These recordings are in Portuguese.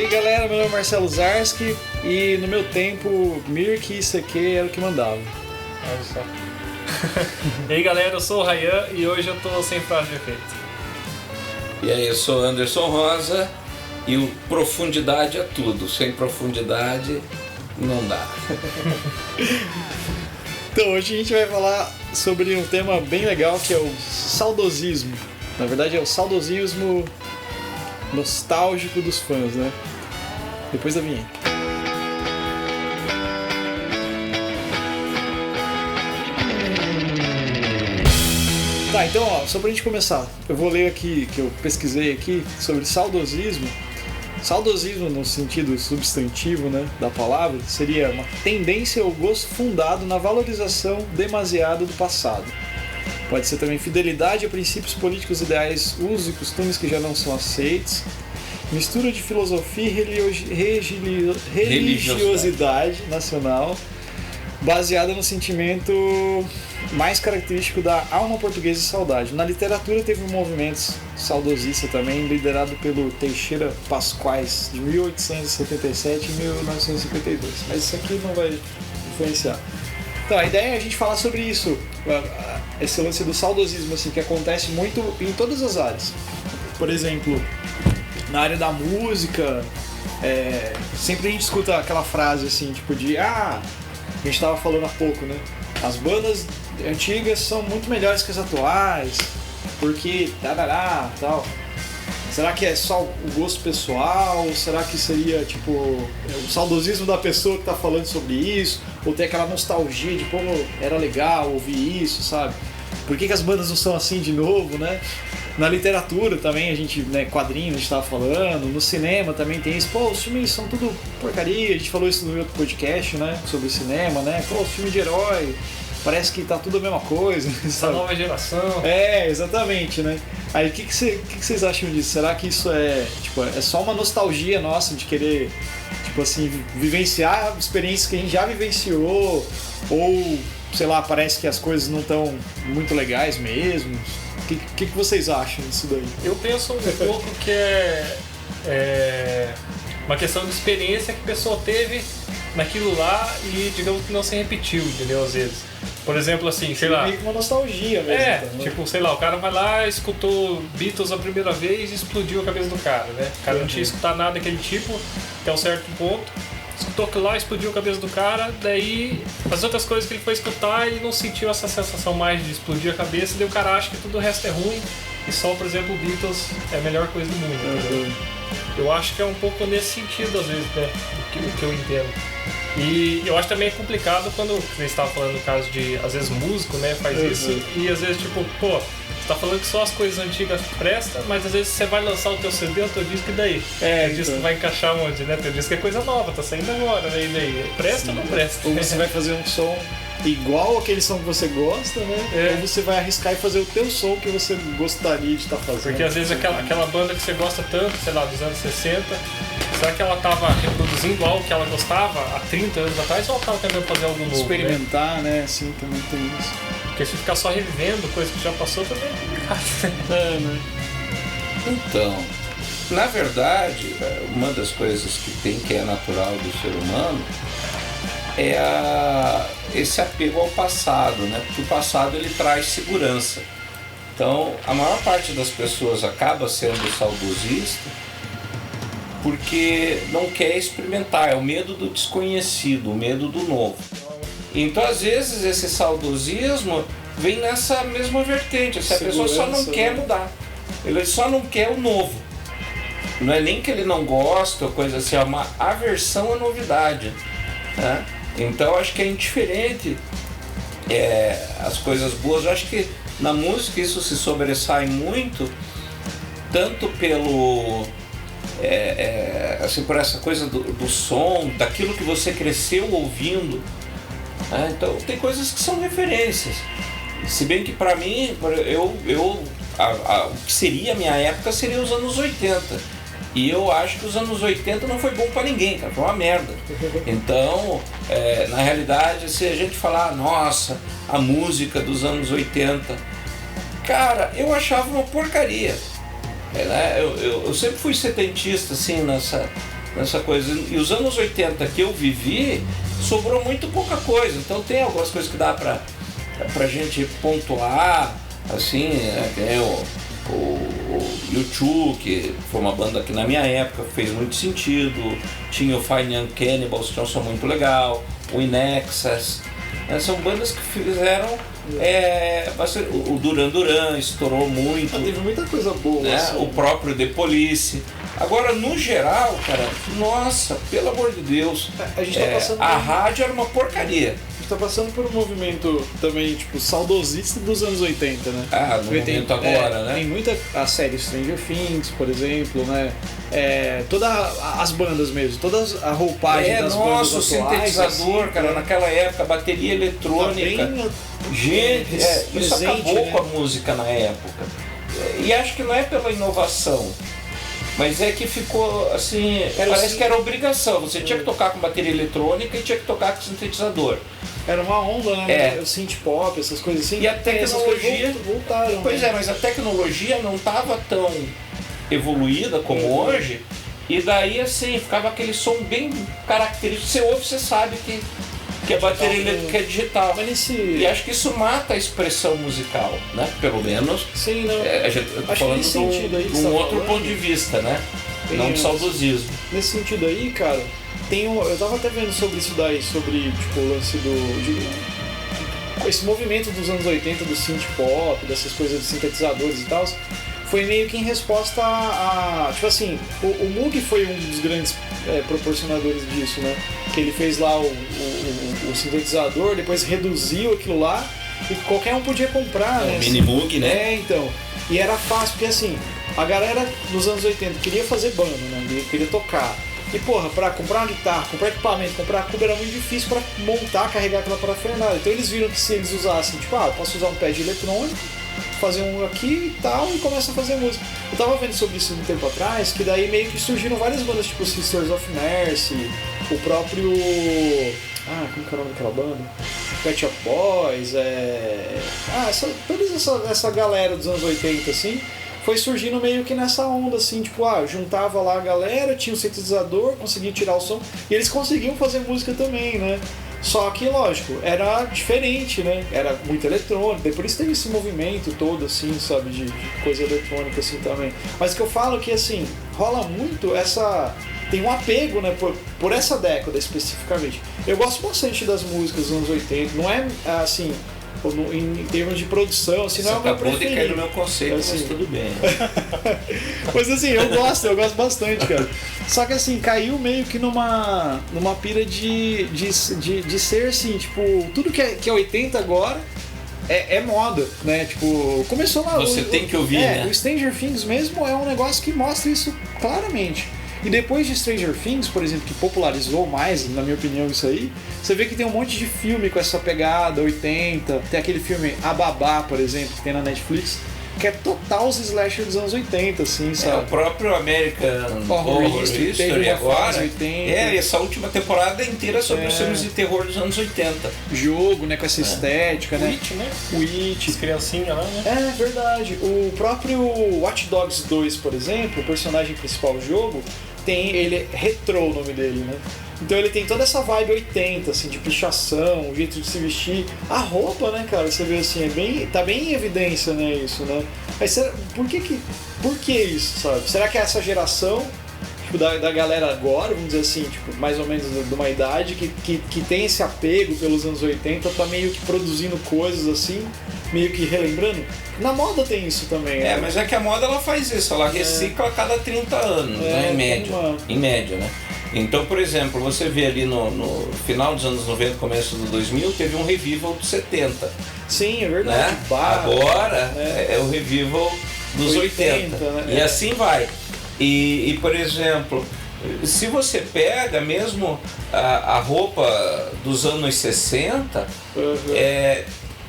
E aí galera, meu nome é Marcelo Zarski e no meu tempo Mirk e CQ era o que mandava. Olha só. E aí galera, eu sou o Rayan e hoje eu tô sem frase de efeito. E aí, eu sou Anderson Rosa e o profundidade é tudo. Sem profundidade não dá. Então hoje a gente vai falar sobre um tema bem legal que é o saudosismo. Na verdade é o saudosismo nostálgico dos fãs, né? Depois da vinheta. Tá, então ó, só pra gente começar, eu vou ler aqui, que eu pesquisei aqui, sobre saudosismo. Saudosismo, no sentido substantivo, né, da palavra, seria uma tendência ou gosto fundado na valorização demasiada do passado. Pode ser também fidelidade a princípios políticos, ideais, usos e costumes que já não são aceitos. Mistura de filosofia e religiosidade nacional, baseada no sentimento mais característico da alma portuguesa e saudade. Na literatura teve um movimento saudosista também, liderado pelo Teixeira Pascoais, de 1877 e 1952. Mas isso aqui não vai influenciar. Então, a ideia é a gente falar sobre isso, esse lance do saudosismo, assim, que acontece muito em todas as áreas. Por exemplo, na área da música, sempre a gente escuta aquela frase assim, tipo de a gente estava falando há pouco, né? As bandas antigas são muito melhores que as atuais, porque tal. Será que é só o gosto pessoal? Será que seria tipo o saudosismo da pessoa que tá falando sobre isso? Ou tem aquela nostalgia de como era legal ouvir isso, sabe? Por que as bandas não são assim de novo, né? Na literatura também a gente, né, quadrinhos a gente tava falando, no cinema também tem isso, pô, os filmes são tudo porcaria, a gente falou isso no outro podcast, né, sobre cinema, né, pô, os filmes de herói, parece que tá tudo a mesma coisa, essa nova geração. Exatamente, né. Aí o que vocês acham disso? Será que isso é só uma nostalgia nossa de querer, tipo assim, vivenciar experiências que a gente já vivenciou, ou, sei lá, parece que as coisas não estão muito legais mesmo? O que vocês acham disso daí? Eu penso um pouco que é uma questão de experiência que a pessoa teve naquilo lá e, digamos que não se repetiu, entendeu? Às vezes. Por exemplo, assim, sei lá. Meio que uma nostalgia mesmo. Então, né? Tipo, sei lá, o cara vai lá, escutou Beatles a primeira vez e explodiu a cabeça do cara, né? O cara não tinha escutado nada daquele tipo, até um certo ponto. Escutou aquilo lá, explodiu a cabeça do cara, daí as outras coisas que ele foi escutar, ele não sentiu essa sensação mais de explodir a cabeça, daí o cara acha que tudo o resto é ruim e só, por exemplo, o Beatles é a melhor coisa do mundo. Eu acho que é um pouco nesse sentido, às vezes, né, o que eu entendo. E eu acho também complicado quando você estava falando no caso de, às vezes, músico, né, faz isso, e às vezes, tipo, pô, você tá falando que só as coisas antigas prestam, mas às vezes você vai lançar o teu CD, o teu disco, e daí? O disco vai encaixar onde, né? Teu disco é coisa nova, tá saindo agora, né? E daí? Presta ou não presta? Ou você vai fazer um som igual aquele som que você gosta, né? Ou você vai arriscar e fazer o teu som que você gostaria de estar fazendo. Porque às vezes aquela banda que você gosta tanto, sei lá, dos anos 60, será que ela tava reproduzindo igual o que ela gostava há 30 anos atrás, ou ela tava tentando fazer algo novo? Experimentar, né? Assim, também tem isso. Porque se ficar só revivendo coisa que já passou também é complicado. Né? Então, na verdade, uma das coisas que tem, que é natural do ser humano, é esse apego ao passado, né? Porque o passado ele traz segurança. Então, a maior parte das pessoas acaba sendo saudosista porque não quer experimentar, é o medo do desconhecido, o medo do novo. Então, às vezes, esse saudosismo vem nessa mesma vertente. A pessoa só não quer mudar, ele só não quer o novo. Não é nem que ele não gosta, ou coisa assim, é uma aversão à novidade, né? Então, acho que é indiferente as coisas boas. Eu acho que na música isso se sobressai muito, tanto pelo... assim, por essa coisa do som, daquilo que você cresceu ouvindo. Então tem coisas que são referências. Se bem que para mim, o que seria a minha época seria os anos 80. E eu acho que os anos 80 não foi bom para ninguém, cara, foi uma merda. Então, na realidade, se a gente falar, nossa, a música dos anos 80, cara, eu achava uma porcaria. Eu sempre fui setentista, assim, nessa coisa. E os anos 80 que eu vivi, sobrou muito pouca coisa. Então tem algumas coisas que dá pra gente pontuar, assim, tem o U2, que foi uma banda que na minha época fez muito sentido, tinha o Fine Young Cannibals, que é um som muito legal, o In Excess, são bandas que fizeram bastante, o Duran Duran estourou muito, teve muita coisa boa, né? assim. O próprio The Police. Agora, no geral, cara, nossa, pelo amor de Deus, A gente tá passando a rádio era uma porcaria. A gente tá passando por um movimento também, tipo, saudosista dos anos 80, né? No momento agora, né? Tem muita a série Stranger Things, por exemplo, né? Todas as bandas mesmo, todas a roupagem das bandas o atuais, sintetizador, assim, cara, naquela época, bateria eletrônica. Tá bem, gente, isso presente, acabou né? com a música na época. E acho que não é pela inovação, mas é que ficou assim, parece que era obrigação. Você tinha que tocar com bateria eletrônica e tinha que tocar com sintetizador. Era uma onda, né? O synth pop, essas coisas assim. E a tecnologia voltaram. Pois né? mas a tecnologia não estava tão evoluída como hoje. E daí assim, ficava aquele som bem característico. Você ouve, você sabe que a bateria elétrica é digital. E acho que isso mata a expressão musical, né? Pelo menos. Sim, não. Eu tô falando de um outro ponto de vista, né? Não de saudosismo. Nesse sentido aí, cara, eu tava até vendo sobre isso daí, sobre tipo, o lance esse movimento dos anos 80 do synth pop, dessas coisas de sintetizadores e tal, foi meio que em resposta tipo assim, o Moog foi um dos grandes proporcionadores disso, né? Que ele fez lá o sintetizador, depois reduziu aquilo lá e qualquer um podia comprar, né? Mini Moog, né? Então. E era fácil, porque assim, a galera dos anos 80 queria fazer banda, né? Queria tocar. E porra, pra comprar uma guitarra, comprar equipamento, comprar cubo era muito difícil pra montar, carregar aquela parafernália. Então eles viram que se eles usassem, tipo, eu posso usar um pad eletrônico, fazer um aqui e tal, e começa a fazer música. Eu tava vendo sobre isso um tempo atrás, que daí meio que surgiram várias bandas, tipo Sisters of Mercy, o próprio... como que é o nome daquela banda? Pet Shop Boys, toda essa galera dos anos 80, assim, foi surgindo meio que nessa onda, assim, tipo, juntava lá a galera, tinha um sintetizador, conseguia tirar o som, e eles conseguiam fazer música também, né? Só que, lógico, era diferente, né? Era muito eletrônico, por isso teve esse movimento todo, assim, sabe, de coisa eletrônica, assim, também. Mas o que eu falo é que, assim, rola muito tem um apego, né, por essa década especificamente. Eu gosto bastante das músicas dos anos 80, não é, assim... em termos de produção, assim, não é o meu preferido. Acabou de cair no meu conceito, assim. Mas tudo bem. Mas assim, eu gosto bastante, cara. Só que assim, caiu meio que numa pira de ser assim, tipo, tudo que é 80 agora é moda, né? Tipo, começou lá... Você tem que ouvir, né? O Stranger Things mesmo é um negócio que mostra isso claramente. E depois de Stranger Things, por exemplo, que popularizou mais, na minha opinião, isso aí, você vê que tem um monte de filme com essa pegada, 80, tem aquele filme A Babá, por exemplo, que tem na Netflix, que é total os slasher dos anos 80, assim, sabe? O próprio American Horror History agora, essa última temporada inteira sobre os filmes de terror dos anos 80. Jogo, né, com essa estética, né? Witch, né? Witch. As criancinhas lá, né? É verdade. O próprio Watch Dogs 2, por exemplo, o personagem principal do jogo, ele é retrô o nome dele, né? Então ele tem toda essa vibe 80, assim, de pichação, o jeito de se vestir. A roupa, né, cara, você vê assim, tá bem em evidência, né, isso, né? Mas por que isso, sabe? Será que é essa geração, tipo, da galera agora, vamos dizer assim, tipo, mais ou menos de uma idade, que tem esse apego pelos anos 80, tá meio que produzindo coisas assim, meio que relembrando? Na moda tem isso também, né? Mas é que a moda ela faz isso, ela recicla a cada 30 anos, né, em média, né? Então, por exemplo, você vê ali no final dos anos 90, começo do 2000, teve um revival dos 70. Sim, é verdade. Né? Agora é o revival dos 80. Né? E assim vai. E, por exemplo, se você pega mesmo a roupa dos anos 60,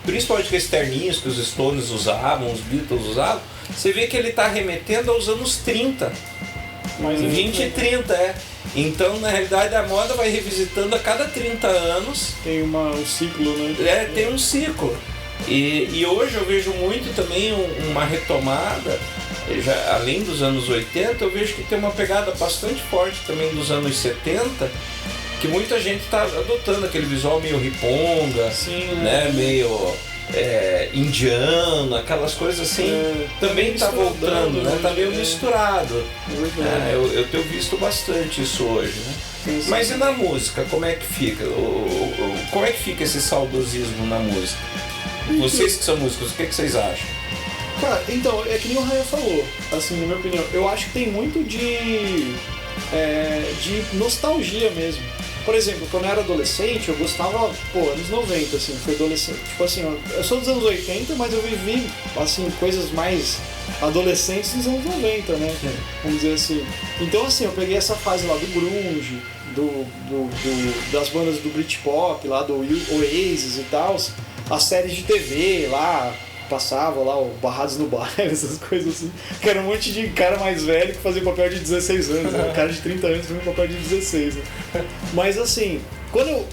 principalmente com terninhos que os Stones usavam, os Beatles usavam, você vê que ele está remetendo aos anos 30. 20 e 30, Então, na realidade, a moda vai revisitando a cada 30 anos. Tem um ciclo, né? Tem um ciclo. E hoje eu vejo muito também uma retomada além dos anos 80, eu vejo que tem uma pegada bastante forte também dos anos 70, que muita gente está adotando aquele visual meio riponga, Sim, né? Meio indiano, aquelas coisas assim, também está voltando, né? Tá meio misturado. Eu tenho visto bastante isso hoje, né? Sim. Mas e na música, como é que fica? Como é que fica esse saudosismo na música? Vocês que são músicos, o que vocês acham? Cara, então, é que nem o Ryan falou, assim, na minha opinião, eu acho que tem muito de nostalgia mesmo. Por exemplo, quando eu era adolescente, eu gostava, anos 90, assim, fui adolescente. Tipo assim, eu sou dos anos 80, mas eu vivi, assim, coisas mais adolescentes dos anos 90, né? Vamos dizer assim. Então, assim, eu peguei essa fase lá do grunge, das bandas do Britpop, lá do Oasis e tal, as séries de TV lá, passava lá o Barrados no Baile, essas coisas assim, que era um monte de cara mais velho que fazia papel de 16 anos, né? O cara de 30 anos fazia papel de 16, né? Mas assim, quando eu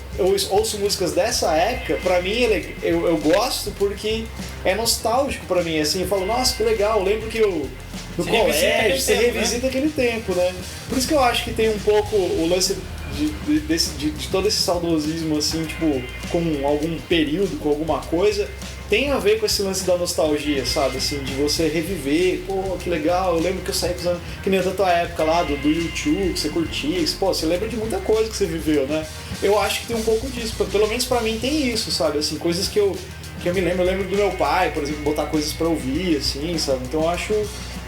ouço músicas dessa época, pra mim eu gosto porque é nostálgico pra mim, assim, eu falo, nossa, que legal, eu lembro que eu no colégio, você revisita aquele tempo, né? Por isso que eu acho que tem um pouco o lance de todo esse saudosismo, assim, tipo, com algum período, com alguma coisa, tem a ver com esse lance da nostalgia, sabe? Assim, de você reviver, que legal, eu lembro que eu saí com os anos, que nem da tua época lá, do YouTube, que você curtia, você lembra de muita coisa que você viveu, né? Eu acho que tem um pouco disso, pelo menos pra mim tem isso, sabe? Assim, coisas que eu me lembro, eu lembro do meu pai, por exemplo, botar coisas pra ouvir, assim, sabe? Então eu acho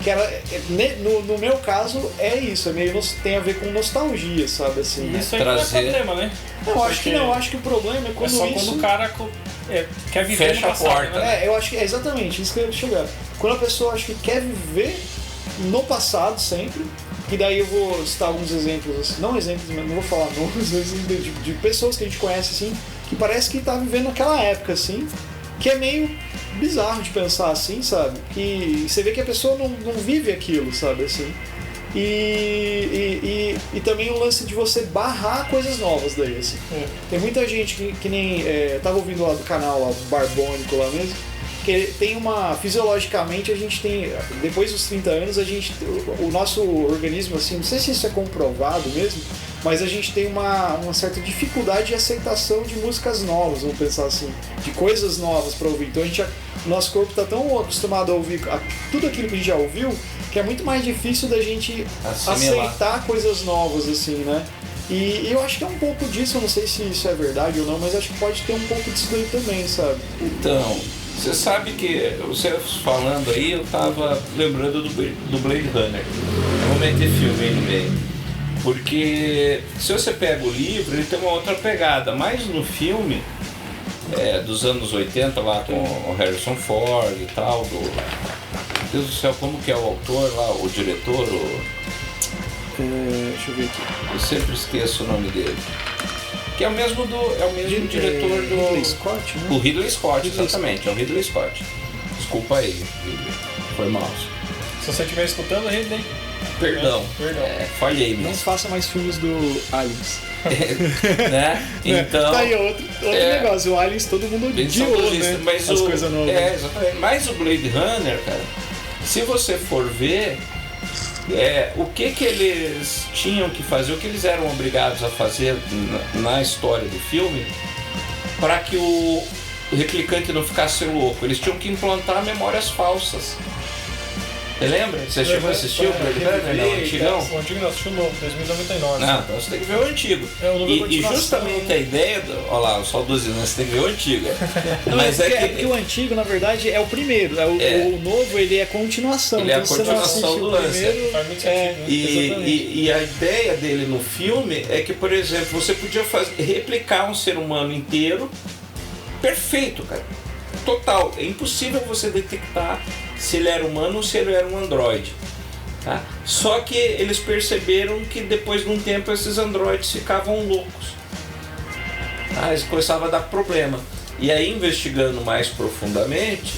que no meu caso é isso, tem a ver com nostalgia, sabe? Assim, isso aí não é problema, né? Não, acho que não, acho que o problema é quando quando o cara quer viver fecha no passado, a porta. né? Eu acho que é exatamente isso que eu ia chegar. Quando a pessoa acha que quer viver no passado sempre, que daí eu vou citar alguns exemplos, assim, não exemplos, mas não vou falar nomes, de pessoas que a gente conhece, assim, que parece que tá vivendo naquela época, assim, que é meio bizarro de pensar assim, sabe? Que você vê que a pessoa não vive aquilo, sabe? Assim. E também o lance de você barrar coisas novas daí, assim. Tem muita gente que nem... tava ouvindo lá do canal, lá, do Barbônico lá mesmo, que tem fisiologicamente a gente tem, depois dos 30 anos, o nosso organismo, assim, não sei se isso é comprovado mesmo, mas a gente tem uma certa dificuldade de aceitação de músicas novas, vamos pensar assim, de coisas novas para ouvir. Então o nosso corpo está tão acostumado a ouvir tudo aquilo que a gente já ouviu, que é muito mais difícil da gente aceitar coisas novas, assim, né? E eu acho que é um pouco disso, eu não sei se isso é verdade ou não, mas acho que pode ter um pouco disso daí também, sabe? Então, você sabe que, você falando aí, eu tava lembrando do Blade Runner. Eu vou meter filme aí no meio. Porque se você pega o livro, ele tem uma outra pegada, mas no filme dos anos 80, lá com o Harrison Ford e tal, Meu Deus do céu, como que é o autor lá, o diretor? Deixa eu ver aqui. Eu sempre esqueço o nome dele. Que é o mesmo diretor do... Ridley Scott, né? O Ridley Scott, exatamente, é o Ridley Scott. Desculpa aí, Ridley. Foi mal. Se você estiver escutando, Ridley... Perdão. Falhei mesmo. Não faça mais filmes do Aliens. Né? Então... Tá aí outro negócio, o Aliens todo mundo odiou, né? Mas as coisas novas. Exatamente. Mas o Blade Runner, cara, se você for ver, o que eles tinham que fazer, o que eles eram obrigados a fazer na história do filme, para que o replicante não ficasse louco, eles tinham que implantar memórias falsas. Você lembra? Você chegou a assistir o Blade Runner, não? O antigão? O antigo não, assisti o novo, 2099. Não, então você tem que ver o antigo. E justamente a ideia olha lá, o saudosismo, você tem que ver o antigo. Mas porque o antigo, na verdade, é o primeiro. O novo, ele é continuação. Ele é a continuação do lance. E a ideia dele no filme é que, por exemplo, você podia replicar um ser humano inteiro perfeito, cara. Total. É impossível você detectar se ele era humano ou se ele era um androide. Tá? Só que eles perceberam que depois de um tempo esses androides ficavam loucos. Eles começavam a dar problema. E aí, investigando mais profundamente,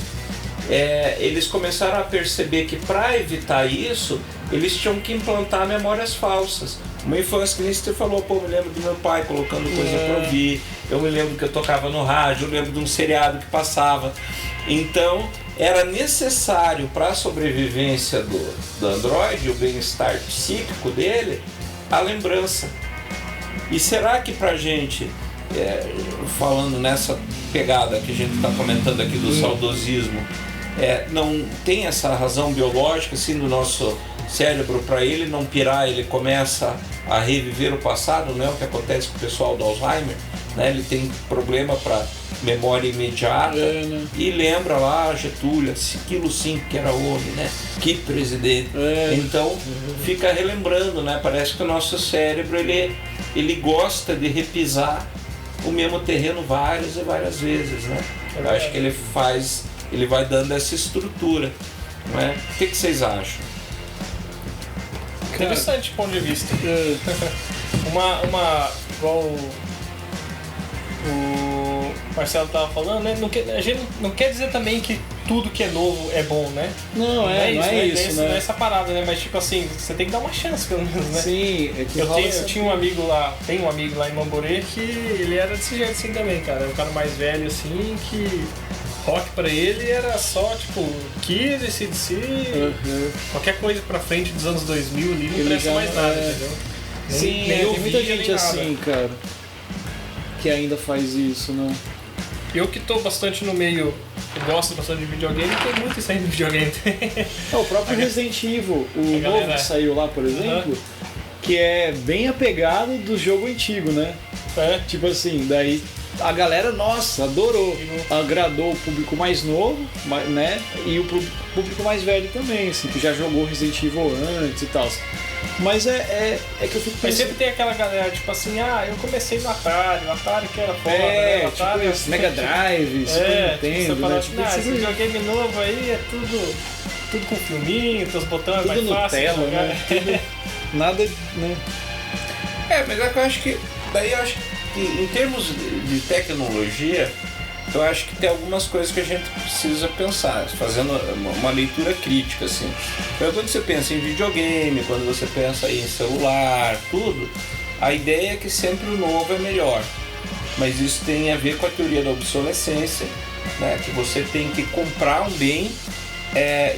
eles começaram a perceber que para evitar isso, eles tinham que implantar memórias falsas. Uma infância que nem você falou, me lembro do meu pai colocando coisa para ouvir, eu me lembro que eu tocava no rádio, eu lembro de um seriado que passava. Então, era necessário para a sobrevivência do Android, o bem-estar psíquico dele, a lembrança. E será que pra gente, falando nessa pegada que a gente está comentando aqui do saudosismo, não tem essa razão biológica assim do nosso cérebro, para ele não pirar, ele começa a reviver o passado, não é o que acontece com o pessoal do Alzheimer, né? Ele tem problema para memória imediata, né? E lembra lá Getúlio, aquilo sim que era homem, né? Que presidente. Então fica relembrando, né? Parece que o nosso cérebro ele gosta de repisar o mesmo terreno várias e várias vezes, né? Eu acho que ele vai dando essa estrutura, não é? O que vocês acham? Interessante ponto de vista. Igual o Marcelo estava falando, né? A gente não quer dizer também que tudo que é novo é bom, né? Não é isso, né? Não é essa parada, né? Mas tipo assim, você tem que dar uma chance pelo menos, né? Sim, é que eu tinha um amigo lá, tenho um amigo lá em Mamborê que ele era desse jeito assim também, cara. Era um cara mais velho assim, que rock pra ele era só tipo Kiss, AC/DC, qualquer coisa pra frente dos anos 2000 ali não presta mais nada, entendeu? Sim, tem muita gente assim, cara, que ainda faz isso, né? Eu que tô bastante no meio, gosto bastante de videogame, tem muito isso aí no videogame. O próprio Resident Evil, o novo que saiu lá, por exemplo, que é bem apegado do jogo antigo, né? Tipo assim, daí a galera, nossa, adorou, agradou o público mais novo, né? E o público mais velho também, assim, que já jogou Resident Evil antes e tal. Mas é que eu fico pensando... Mas sempre tem aquela galera, tipo assim, eu comecei no Atari, o Atari que era foda, né? O Atari, tipo, Mega Drive, Super Nintendo, você fala assim, esse videogame novo aí é tudo com filminho, os botões tudo mais fácil de jogar. Né? Tudo, nada, né? Mas é que eu acho que, daí eu acho que em termos de tecnologia, eu acho que tem algumas coisas que a gente precisa pensar, fazendo uma leitura crítica, assim. Então, quando você pensa em videogame, quando você pensa em celular, tudo, a ideia é que sempre o novo é melhor. Mas isso tem a ver com a teoria da obsolescência, né? Que você tem que comprar um bem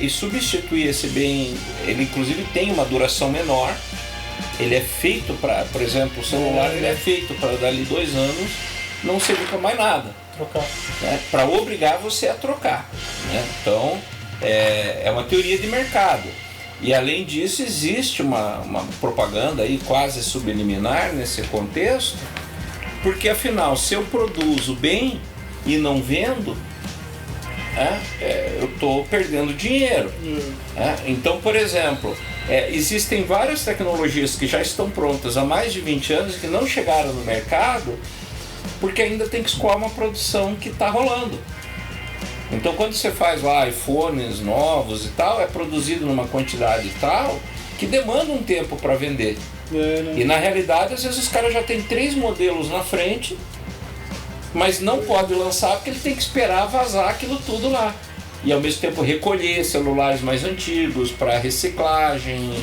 e substituir esse bem. Ele inclusive tem uma duração menor. Ele é feito para, por exemplo, o celular ele é feito para dali 2 anos não servir para mais nada. Trocar. Né? Para obrigar você a trocar. Né? Então, é uma teoria de mercado. E além disso, existe uma propaganda aí quase subliminar nesse contexto, porque afinal, se eu produzo bem e não vendo, eu estou perdendo dinheiro. Então, por exemplo, existem várias tecnologias que já estão prontas há mais de 20 anos que não chegaram no mercado porque ainda tem que escoar uma produção que está rolando. Então, quando você faz lá iPhones novos e tal, é produzido numa quantidade tal que demanda um tempo para vender. E na realidade, às vezes os caras já têm 3 modelos na frente, mas não pode lançar porque ele tem que esperar vazar aquilo tudo lá. E ao mesmo tempo recolher celulares mais antigos para reciclagem,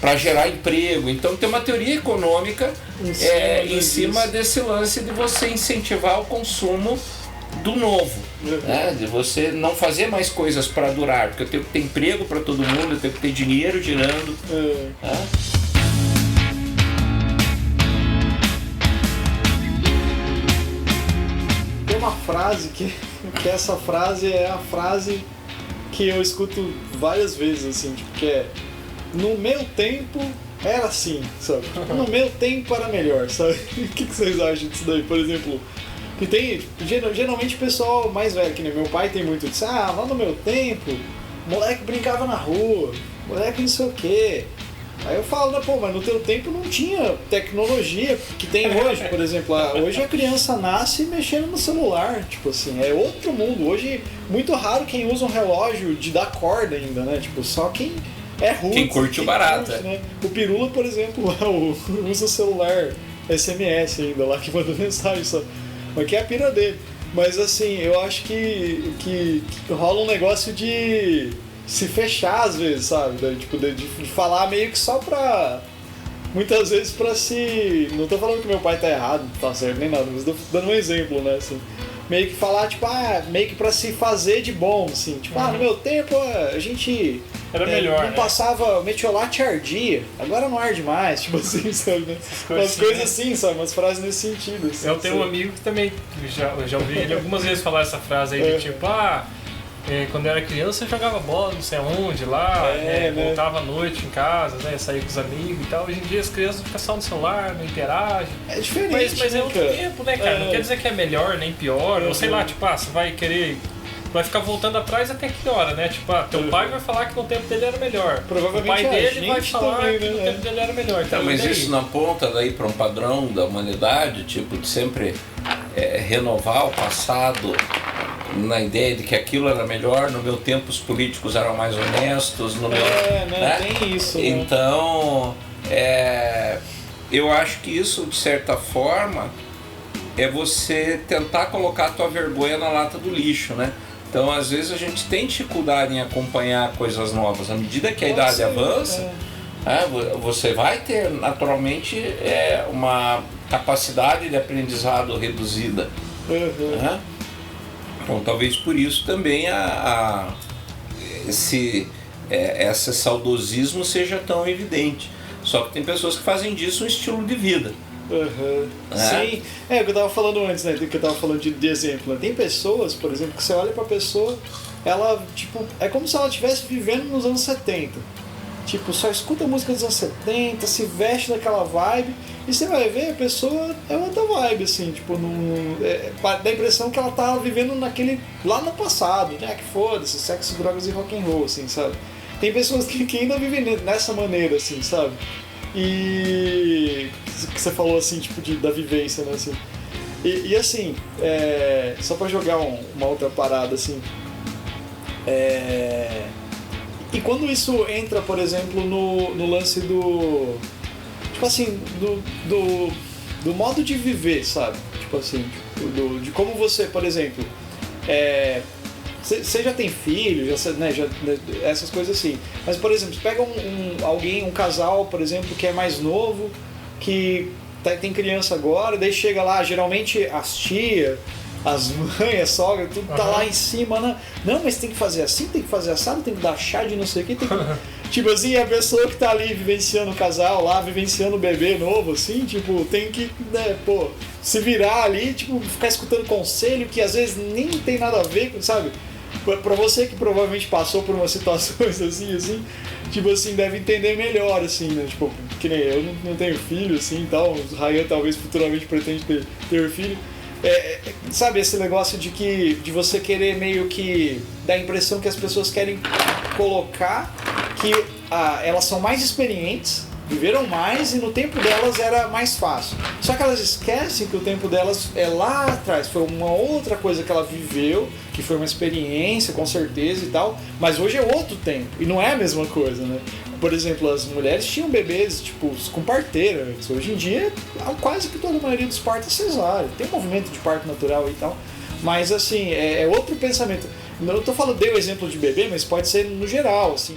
para gerar emprego. Então tem uma teoria econômica em cima desse lance de você incentivar o consumo do novo, de você não fazer mais coisas para durar, porque eu tenho que ter emprego para todo mundo, eu tenho que ter dinheiro girando. Tem uma frase que essa frase é a frase que eu escuto várias vezes, assim, tipo, que é: no meu tempo era assim, sabe? No meu tempo era melhor, sabe? O que vocês acham disso daí? Por exemplo, que tem, geralmente o pessoal mais velho, que nem meu pai tem muito disso, lá no meu tempo, moleque brincava na rua, moleque não sei o quê. Aí eu falo, né, mas no teu tempo não tinha tecnologia que tem hoje, por exemplo. Hoje a criança nasce mexendo no celular, tipo assim, é outro mundo. Hoje, muito raro quem usa um relógio de dar corda ainda, né? Tipo, só quem é ruim. Quem curte o barato. Né? O Pirula, por exemplo, lá, usa o celular SMS ainda lá, que manda mensagem só. Mas que é a pira dele. Mas assim, eu acho que rola um negócio de se fechar às vezes, sabe? Tipo, de falar meio que só pra... Muitas vezes pra se... Não tô falando que meu pai tá errado, tá certo, nem nada, mas tô dando um exemplo, né? Assim. meio que falar, tipo, meio que pra se fazer de bom, assim. Tipo, no meu tempo a gente era melhor, não passava metiolate ardia, agora não arde mais, tipo assim, sabe? Né? Umas coisas assim, sabe? Umas frases nesse sentido. Assim, eu tenho um amigo que também, já ouvi ele algumas vezes falar essa frase aí, de tipo, quando eu era criança eu jogava bola não sei aonde lá, né? Voltava à noite em casa, né? Saía com os amigos e tal. Hoje em dia as crianças ficam só no celular, não interagem. É diferente. Mas é outro tempo, né, cara? Não quer dizer que é melhor nem pior, ou sei lá, tipo, você vai querer. Vai ficar voltando atrás até que hora, né? Tipo, teu pai vai falar que no tempo dele era melhor. Provavelmente o pai dele vai falar também, que no tempo dele era melhor. Então, mas isso não aponta daí para um padrão da humanidade, tipo, de sempre renovar o passado na ideia de que aquilo era melhor, no meu tempo os políticos eram mais honestos, no meu... né? Tem isso. Então, eu acho que isso, de certa forma, é você tentar colocar a tua vergonha na lata do lixo, né? Então, às vezes, a gente tem dificuldade em acompanhar coisas novas. À medida que a idade avança, você vai ter, naturalmente, uma capacidade de aprendizado reduzida. Então, talvez por isso também esse saudosismo seja tão evidente. Só que tem pessoas que fazem disso um estilo de vida. Sim, o que eu tava falando antes, né? Do que eu tava falando de exemplo. Tem pessoas, por exemplo, que você olha pra pessoa, ela, tipo, é como se ela estivesse vivendo nos anos 70. Tipo, só escuta música dos anos 70, se veste daquela vibe, e você vai ver, a pessoa é outra vibe, assim, tipo, dá a impressão que ela tá vivendo lá no passado, né? Que foda-se, sexo, drogas e rock and roll, assim, sabe? Tem pessoas que ainda vivem nessa maneira, assim, sabe? E que você falou assim, tipo, da vivência, né? Assim. E assim, só pra jogar uma outra parada, assim. E quando isso entra, por exemplo, no lance do. Tipo assim, do modo de viver, sabe? Tipo assim, de como você, por exemplo. Você já tem filho, essas coisas assim. Mas, por exemplo, você pega um casal, por exemplo, que é mais novo, que tem criança agora, daí chega lá, geralmente as tias, as mães, a sogra, tudo tá lá em cima, né? Não, mas tem que fazer assim, tem que fazer assado, tem que dar chá de não sei o que, tipo assim, a pessoa que tá ali vivenciando o casal lá, vivenciando o bebê novo, assim, tipo, tem que, se virar ali, tipo, ficar escutando conselho que às vezes nem tem nada a ver, sabe? Pra você que provavelmente passou por umas situações assim, tipo assim, deve entender melhor, assim, né? Tipo, que nem eu não tenho filho, assim, e tal, o Ryan talvez futuramente pretende ter filho. Sabe, esse negócio de você querer meio que dar a impressão que as pessoas querem colocar que elas são mais experientes, viveram mais e no tempo delas era mais fácil. Só que elas esquecem que o tempo delas é lá atrás, foi uma outra coisa que ela viveu, que foi uma experiência com certeza e tal, mas hoje é outro tempo e não é a mesma coisa, né? Por exemplo, as mulheres tinham bebês tipo com parteira antes. Hoje em dia quase que toda a maioria dos partos é cesárea, tem um movimento de parto natural e tal, mas assim, é outro pensamento. Não tô falando, dei o exemplo de bebê, mas pode ser no geral, assim.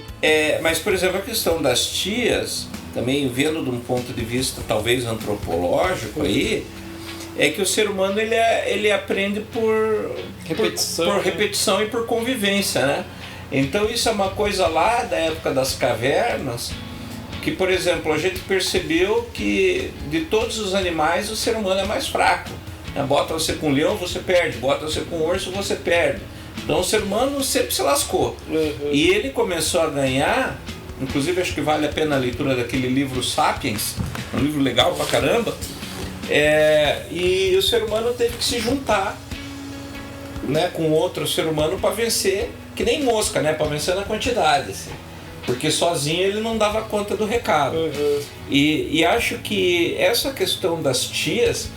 Mas, por exemplo, a questão das tias, também vendo de um ponto de vista talvez antropológico aí, é que o ser humano ele aprende por repetição e por convivência, né? Então isso é uma coisa lá da época das cavernas, que, por exemplo, a gente percebeu que de todos os animais o ser humano é mais fraco. Bota você com um leão, você perde. Bota você com um urso, você perde. Então o ser humano sempre se lascou. E ele começou a ganhar, inclusive acho que vale a pena a leitura daquele livro Sapiens, um livro legal pra caramba. E o ser humano teve que se juntar, né, com outro ser humano para vencer, que nem mosca, né, para vencer na quantidade, assim. Porque sozinho ele não dava conta do recado. E acho que essa questão das tias,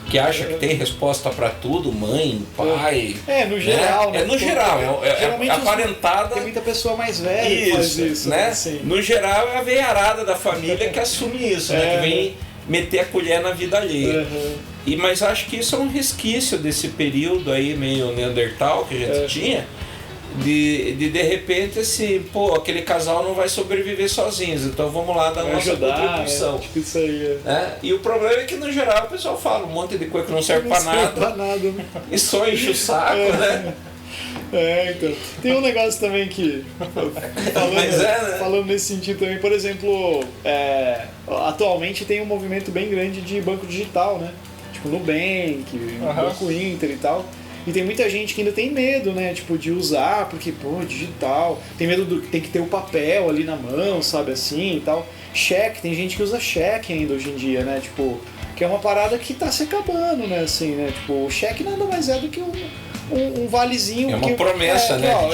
que acha que tem resposta para tudo, mãe, pai... no geral, né? No geral, geralmente aparentada... Tem muita pessoa mais velha que faz isso, né? Assim. No geral é a veiarada da família que assume isso, né? Que vem meter a colher na vida alheia. Mas acho que isso é um resquício desse período aí meio neandertal que a gente tinha, de repente assim, pô, aquele casal não vai sobreviver sozinhos, então vamos lá dar nossa contribuição. Tipo isso aí, E o problema é que no geral o pessoal fala um monte de coisa que não serve pra nada, né? e só enche o saco, né? Então. Tem um negócio também que, falando nesse sentido também, por exemplo, atualmente tem um movimento bem grande de banco digital, né? Tipo Nubank, Banco Inter e tal. E tem muita gente que ainda tem medo, né? Tipo, de usar, porque, pô, digital. Tem medo tem que ter o papel ali na mão, sabe, assim e tal. Cheque, tem gente que usa cheque ainda hoje em dia, né? Tipo, que é uma parada que tá se acabando, né? Assim, né? Tipo, o cheque nada mais é do que um valezinho. É uma promessa, né? Ó,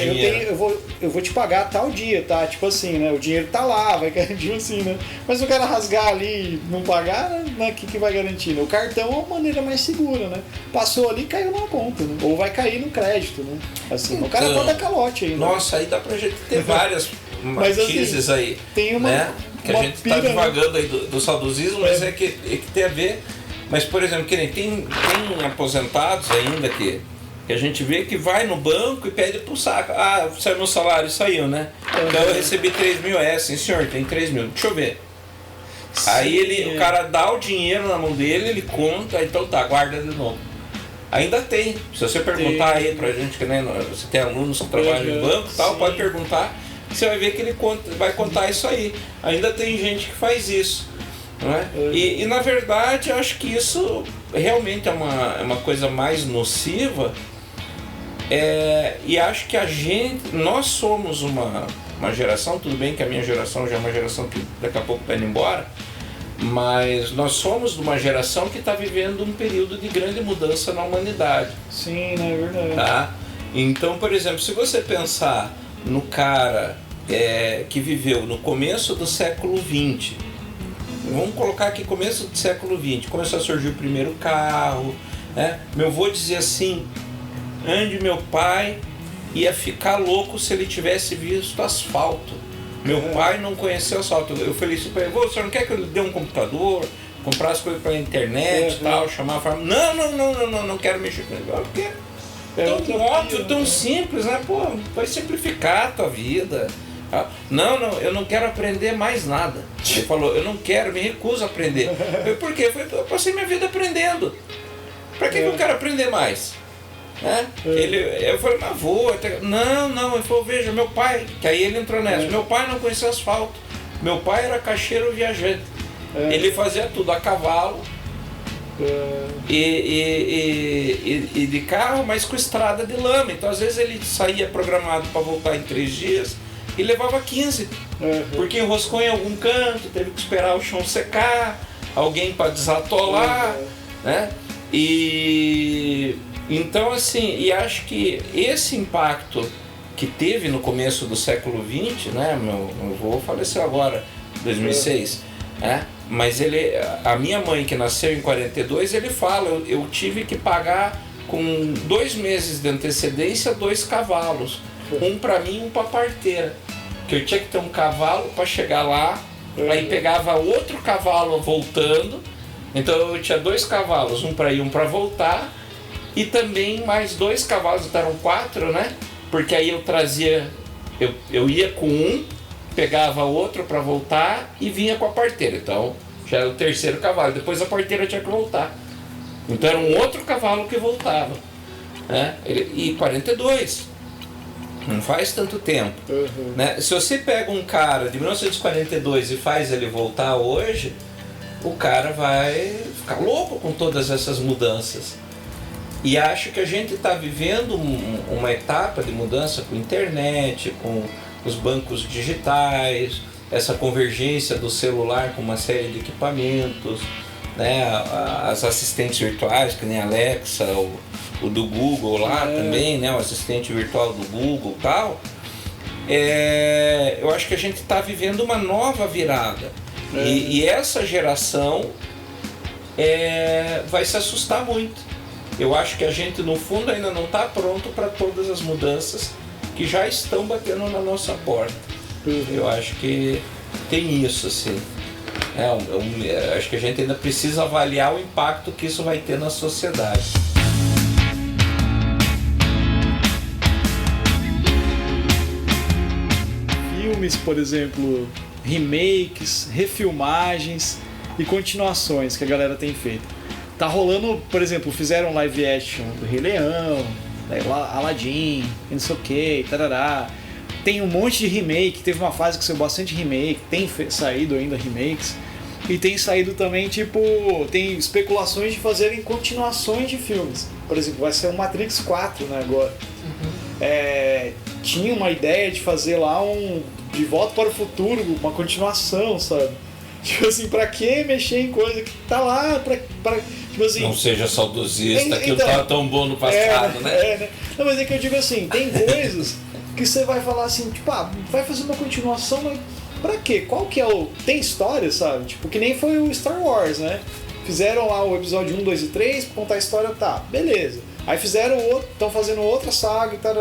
eu vou te pagar tal dia, tá? Tipo assim, né? O dinheiro tá lá, vai garantir assim, né? Mas o cara rasgar ali e não pagar, né? O que vai garantir? Né? O cartão é uma maneira mais segura, né? Passou ali, caiu na conta, né? Ou vai cair no crédito, né? Assim, então, o cara pode dar calote aí, né? Nossa, aí dá pra gente ter várias matizes assim, aí. Tem uma, né? Que a gente tá divagando aí do saudosismo, mas é que tem a ver. Mas, por exemplo, que nem tem aposentados ainda que a gente vê que vai no banco e pede pro saco. Ah, saiu meu salário, saiu, né? Então eu recebi 3 mil, sim senhor, tem 3 mil, deixa eu ver. Sim, aí o cara dá o dinheiro na mão dele, ele conta, então tá, guarda de novo. Ainda tem, se você perguntar aí pra gente, que né, você tem alunos que trabalham em banco e tal, pode perguntar, você vai ver que ele vai contar isso aí. Ainda tem gente que faz isso. Não é? E na verdade eu acho que isso realmente é uma coisa mais nociva. E acho que nós somos uma geração, tudo bem que a minha geração já é uma geração que daqui a pouco está indo embora, mas nós somos uma geração que está vivendo um período de grande mudança na humanidade. Sim, é verdade. Tá? Então, por exemplo, se você pensar no cara que viveu no começo do século XX, vamos colocar aqui começo do século XX, começou a surgir o primeiro carro, né? Meu avô dizia assim, onde meu pai ia ficar louco se ele tivesse visto asfalto. Meu pai não conheceu asfalto. Eu falei isso para ele, o senhor não quer que eu lhe dê um computador, comprar as coisas pela internet e tal, chamar a farmácia? Não quero mexer com ele. Porque tão óbvio, tão simples, né? Pô, vai simplificar a tua vida. Não, eu não quero aprender mais nada. Ele falou, eu não quero, me recuso a aprender. Por quê? Eu passei minha vida aprendendo. Pra que eu quero aprender mais? Eu falei, mas vou. Não, ele falou, veja, meu pai, que aí ele entrou nessa, meu pai não conhecia asfalto, meu pai era caixeiro viajante, ele fazia tudo a cavalo e de carro, mas com estrada de lama, então às vezes ele saía programado para voltar em 3 dias e levava 15, porque enroscou em algum canto, teve que esperar o chão secar, alguém para desatolar, né? Então, assim, e acho que esse impacto que teve no começo do século XX, né, meu avô faleceu agora, 2006, né, mas a minha mãe que nasceu em 42, ele fala, eu tive que pagar com 2 meses de antecedência 2 cavalos, um para mim e um para a parteira, que eu tinha que ter um cavalo para chegar lá, aí pegava outro cavalo voltando, então eu tinha 2 cavalos, um para ir, um para voltar, e também mais 2 cavalos, então eram 4, né? Porque aí eu trazia, eu ia com um, pegava outro para voltar e vinha com a parteira. Então já era o 3º cavalo, depois a parteira tinha que voltar. Então era um outro cavalo que voltava, né? E 42, não faz tanto tempo. Né? Se você pega um cara de 1942 e faz ele voltar hoje, o cara vai ficar louco com todas essas mudanças. E acho que a gente está vivendo uma etapa de mudança com a internet, com os bancos digitais, essa convergência do celular com uma série de equipamentos, né? As assistentes virtuais, que nem a Alexa, o do Google lá também, né? O assistente virtual do Google e tal. Eu acho que a gente está vivendo uma nova virada. E essa geração vai se assustar muito. Eu acho que a gente, no fundo, ainda não está pronto para todas as mudanças que já estão batendo na nossa porta. Eu acho que tem isso, assim. Acho que a gente ainda precisa avaliar o impacto que isso vai ter na sociedade. filmes, por exemplo, remakes, refilmagens e continuações que a galera tem feito. Tá rolando, por exemplo, fizeram live action do Rei Leão, Aladdin, não sei o que, tarará. Tem um monte de remake, teve uma fase que saiu bastante remake, tem saído ainda remakes. E tem saído também, tipo, tem especulações de fazerem continuações de filmes. Por exemplo, vai ser um Matrix 4, né, agora. Tinha uma ideia de fazer lá De Volta para o Futuro, uma continuação, sabe? Tipo assim, pra que mexer em coisa que tá lá, tipo assim... Não seja saudosista, aquilo tá tão bom no passado, né? Não, mas é que eu digo assim, tem coisas que você vai falar assim, tipo, vai fazer uma continuação, mas pra quê? Qual que é o... Tem história, sabe? Tipo, que nem foi o Star Wars, né? Fizeram lá o episódio 1, 2 e 3, pra contar a história, tá, beleza. Aí fizeram outro, estão fazendo outra saga e tal,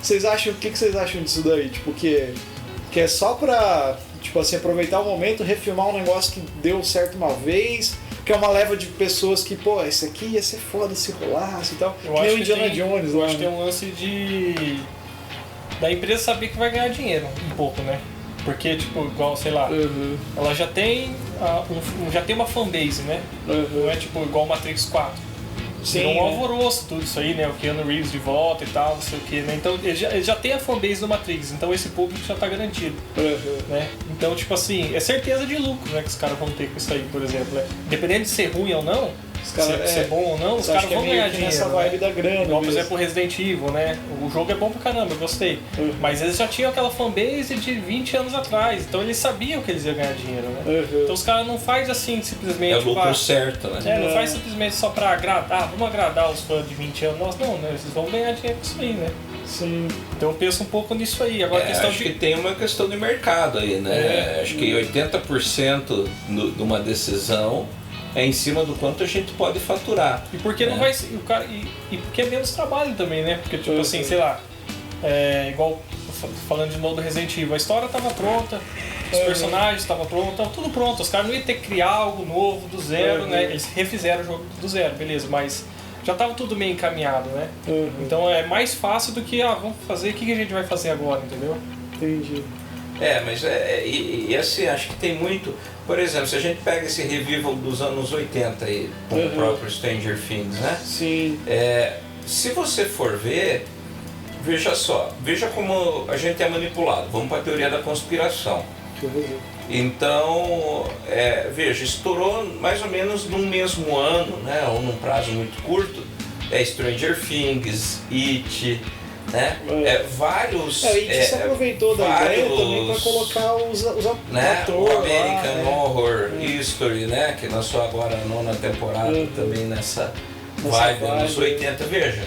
vocês acham, o que vocês acham disso daí? Tipo, que é só pra, tipo assim, aproveitar o momento, refilmar um negócio que deu certo uma vez, que é uma leva de pessoas que, pô, esse aqui ia ser foda se rolasse e tal. Eu que nem acho o Indiana Jones lá. Eu acho que tem um lance da empresa saber que vai ganhar dinheiro, um pouco, né? Porque, tipo, igual, sei lá, ela já tem uma fanbase, né? Não é tipo igual Matrix 4. Sim, um alvoroço, tudo isso aí, né? O Keanu Reeves de volta e tal, não sei o que, né? Então ele já tem a fanbase do Matrix, então esse público já tá garantido, né? Então, tipo assim, é certeza de lucro, né? Que os caras vão ter com isso aí, por exemplo, né? Independente de ser ruim ou não, ser bom ou não, os caras vão ganhar dinheiro. Essa vibe da grana. Igual, por exemplo, o Resident Evil, né? O jogo é bom pra caramba, eu gostei. Mas eles já tinham aquela fanbase de 20 anos atrás, então eles sabiam que eles iam ganhar dinheiro, né? Então os caras não fazem assim simplesmente. É o lucro certo, né? Não faz simplesmente só pra agradar, vamos agradar os fãs de 20 anos. Não, né? Eles vão ganhar dinheiro com isso aí, né? Sim. Então eu penso um pouco nisso aí. Agora, acho que tem uma questão de mercado aí, né? Acho que 80% de uma decisão é em cima do quanto a gente pode faturar. E porque não vai ser. E porque é menos trabalho também, né? Porque, tipo assim, sei lá, igual falando de novo do Resident Evil, a história tava pronta, os personagens estavam prontos, tava tudo pronto. Os caras não iam ter que criar algo novo do zero, né? Eles refizeram o jogo do zero, beleza, mas já tava tudo meio encaminhado, né? Então é mais fácil do que, vamos fazer, o que a gente vai fazer agora, entendeu? Entendi. Mas assim, acho que tem muito. Por exemplo, se a gente pega esse revival dos anos 80 aí, com o próprio Stranger Things, né? Sim. Se você for ver, veja como a gente é manipulado. Vamos para a teoria da conspiração. Então, veja, estourou mais ou menos num mesmo ano, né? Ou num prazo muito curto, Stranger Things, It, né? Vários. It se aproveitou da ideia também para colocar os atores. O American Horror History, né? Que lançou agora a 9ª temporada também nessa vibe anos 80. Veja,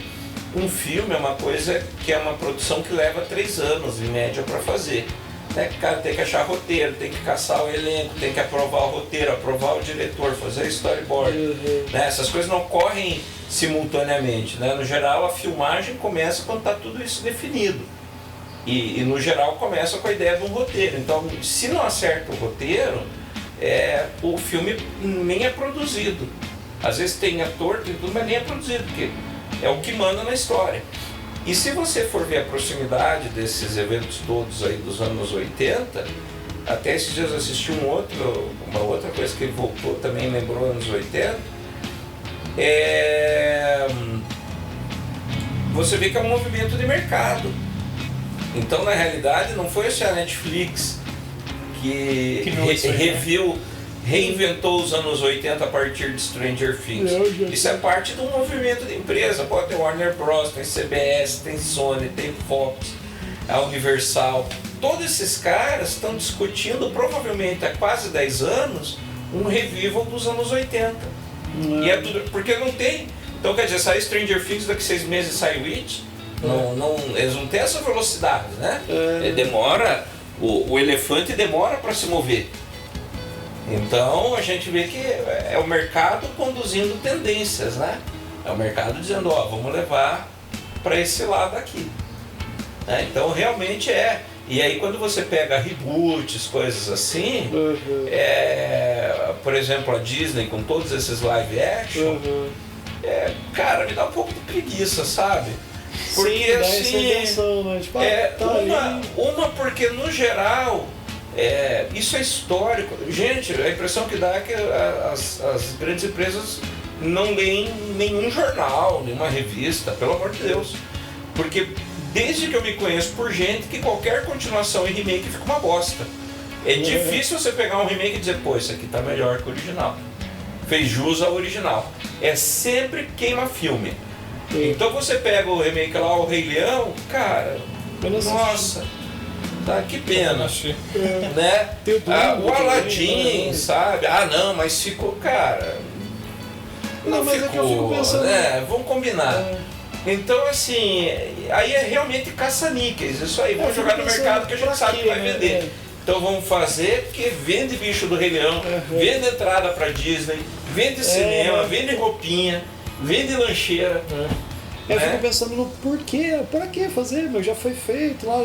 um filme é uma coisa que é uma produção que leva 3 anos em média para fazer. Né? O cara tem que achar roteiro, tem que caçar o elenco, tem que aprovar o roteiro, aprovar o diretor, fazer storyboard. Né? Essas coisas não ocorrem simultaneamente, né? No geral, a filmagem começa quando está tudo isso definido. E no geral começa com a ideia de um roteiro. Então, se não acerta o roteiro, o filme nem é produzido. Às vezes tem ator, tem tudo, mas nem é produzido, porque é o que manda na história. E se você for ver a proximidade desses eventos todos aí dos anos 80, até esses dias eu assisti uma outra coisa que ele voltou, também lembrou anos 80, você vê que é um movimento de mercado. Então, na realidade, não foi a Netflix que reinventou os anos 80 a partir de Stranger Things. Isso é parte de um movimento de empresa. Pode ter Warner Bros, tem CBS, tem Sony, tem Fox, a Universal. Todos esses caras estão discutindo, provavelmente há quase 10 anos, um revival dos anos 80. E é tudo, porque não tem. Então, quer dizer, sai Stranger Things, daqui 6 meses sai It. Eles não têm essa velocidade, né? Demora, o elefante demora para se mover. Então a gente vê que é o mercado conduzindo tendências, né? É o mercado dizendo, vamos levar para esse lado aqui. Então realmente é. E aí quando você pega reboots, coisas assim, por exemplo a Disney com todos esses live action, cara, me dá um pouco de preguiça, sabe? Porque sim, dá essa assim, intenção, né? Tipo, tá uma porque no geral isso é histórico. Gente, a impressão que dá é que as grandes empresas não leem nenhum jornal, nenhuma revista, pelo amor de Deus. Porque desde que eu me conheço por gente que qualquer continuação e remake fica uma bosta. É difícil você pegar um remake e dizer, pô, isso aqui tá melhor que o original. Fez jus ao original. É sempre queima filme. Então você pega o remake lá, o Rei Leão, cara, nossa, tá, que pena. Né? O Aladdin, sabe? Ah não, mas ficou, cara. Não mas ficou, é que eu fico pensando, né? Vamos combinar. Então assim, aí é realmente caça-níqueis, isso aí, vamos jogar no mercado que a gente sabe que vai vender. Então vamos fazer, porque vende bicho do Rei Leão, vende entrada pra Disney, vende cinema, vende roupinha, vende lancheira. Eu fico pensando no porquê, pra que fazer, meu, já foi feito lá.